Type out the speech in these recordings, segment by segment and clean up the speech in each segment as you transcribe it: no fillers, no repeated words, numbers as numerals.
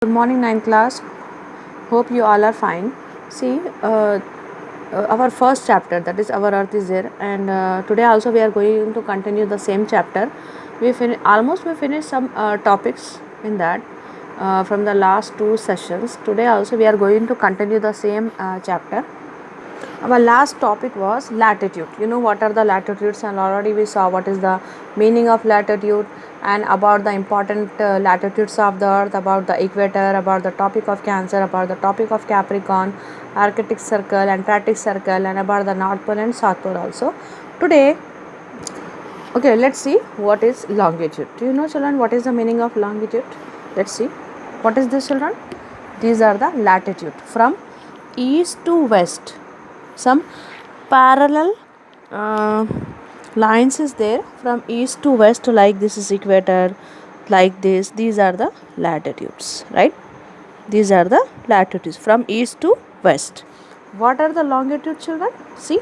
Good morning, ninth class. Hope you all are fine. See, our first chapter, that is our Earth is there, and today also we are going to continue the same chapter. We finished some topics in that from the last two sessions. Today also we are going to continue the same chapter. Our last topic was latitude. You know what are the latitudes, and already we saw what is the meaning of latitude and about the important latitudes of the earth, about the equator, about the topic of Cancer, about the topic of Capricorn, Arctic Circle, Antarctic Circle, and about the North Pole and South Pole also. Today, okay, let's see what is longitude. Do you know, children, what is the meaning of longitude? Let's see. What is this, children? These are the latitude from east to west. Some parallel uh, lines is there from east to west, like this is equator, like this. These are the latitudes, right? These are the latitudes from east to west. What are the longitude, children? See,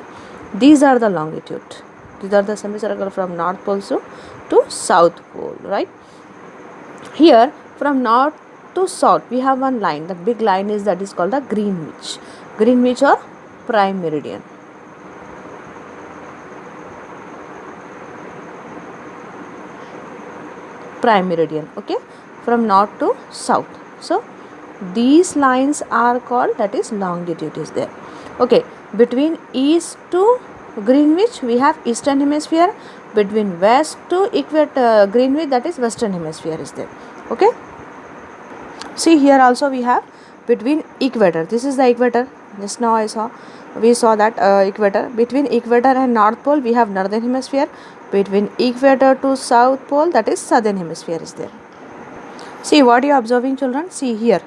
these are the longitude. These are the semicircle from north pole to south pole, right? Here from north to south we have one line. The big line is that is called the Greenwich. Greenwich or prime meridian. Prime meridian, okay, from north to south. So these lines are called, that is longitude is there. Okay, between east to Greenwich we have eastern hemisphere. Between west to equator Greenwich, that is western hemisphere is there. Okay, see here also we have between equator. This is the equator. Just now we saw that equator. Between equator and north pole we have northern hemisphere. Between equator to south pole, that is southern hemisphere is there. See what you are observing, children. See here.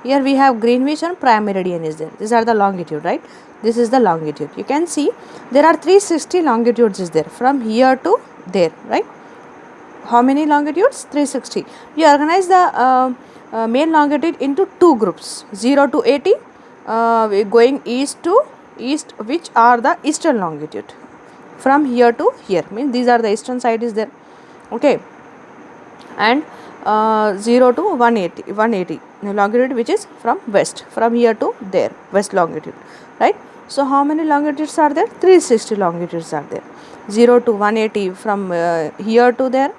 Here we have Greenwich and prime meridian is there. These are the longitude, right? This is the longitude. You can see there are 360 longitudes is there from here to there, right? How many longitudes? 360. We organize the main longitude into two groups, 0 to 80, going east to east, which are the eastern longitude. From here to here, means these are the eastern side is there. Okay, and 0 to 180 longitude, which is from west, from here to there, west longitude, right? So how many longitudes are there? 360 longitudes are there. 0 to 180 from here to there,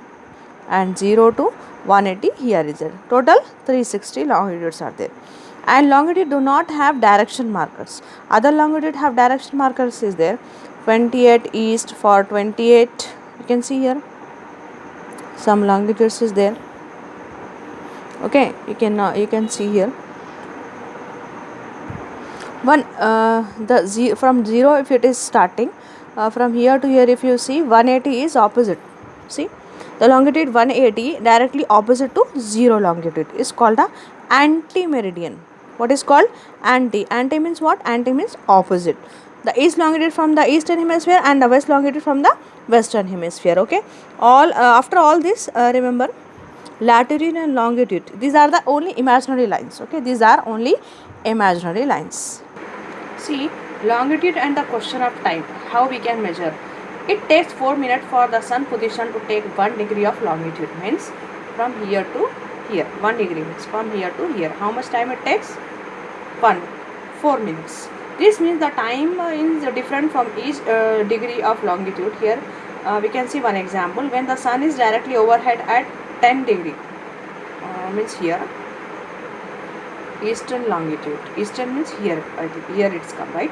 and 0 to 180 here is there. Total 360 longitudes are there. And longitude do not have direction markers. Other longitude have direction markers is there. 28 east for 28, you can see here some longitudes is there. Okay, you can see here one from 0, if it is starting from here to here, if you see 180 is opposite. See, the longitude 180 directly opposite to 0 longitude is called the anti-meridian. What is called anti? Anti means what? Anti means opposite. The east longitude from the eastern hemisphere and the west longitude from the western hemisphere. Okay, all after all this, remember latitude and longitude, these are the only imaginary lines. Okay, these are only imaginary lines. See, longitude and the question of time, how we can measure. It takes 4 minutes for the sun position to take 1 degree of longitude, means from here to here. 1 degree means from here to here. How much time it takes? 4 minutes. This means the time is different from each degree of longitude. Here we can see one example. When the sun is directly overhead at 10 degree, means here eastern longitude. Eastern means here, here it's come, right?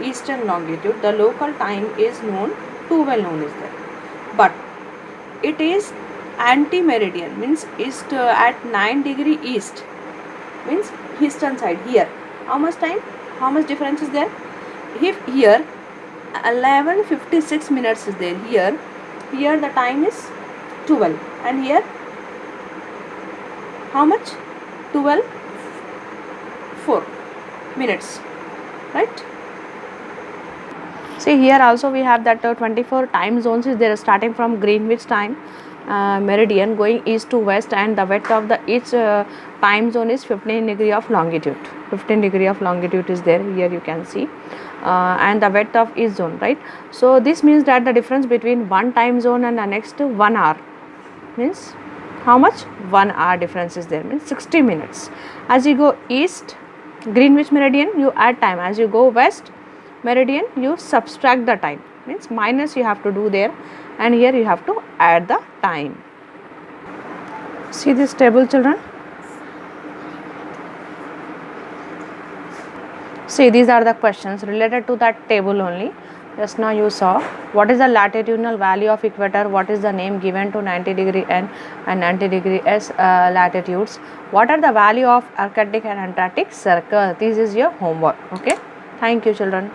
Eastern longitude, the local time is known, too well known is there, but it is anti-meridian, means east at 9 degree east, means eastern side. Here how much time, how much difference is there? If here 11:56 minutes is there, here the time is 12, and here how much? 4 minutes, right? See here also we have that 24 time zones is there, starting from Greenwich time meridian going east to west, and the width of the each time zone is 15 degree of longitude. 15 degree of longitude is there, here you can see, and the width of each zone, right? So this means that the difference between one time zone and the next 1 hour means how much? 1 hour difference is there, means 60 minutes. As you go east, Greenwich meridian, you add time. As you go west meridian, you subtract the time, means minus you have to do there, and here you have to add the time. See this table, children. See, these are the questions related to that table only. Just now you saw what is the latitudinal value of equator, what is the name given to 90 degree N and 90 degree S latitudes, what are the value of Arctic and Antarctic circle. This is your homework. Okay, thank you, children.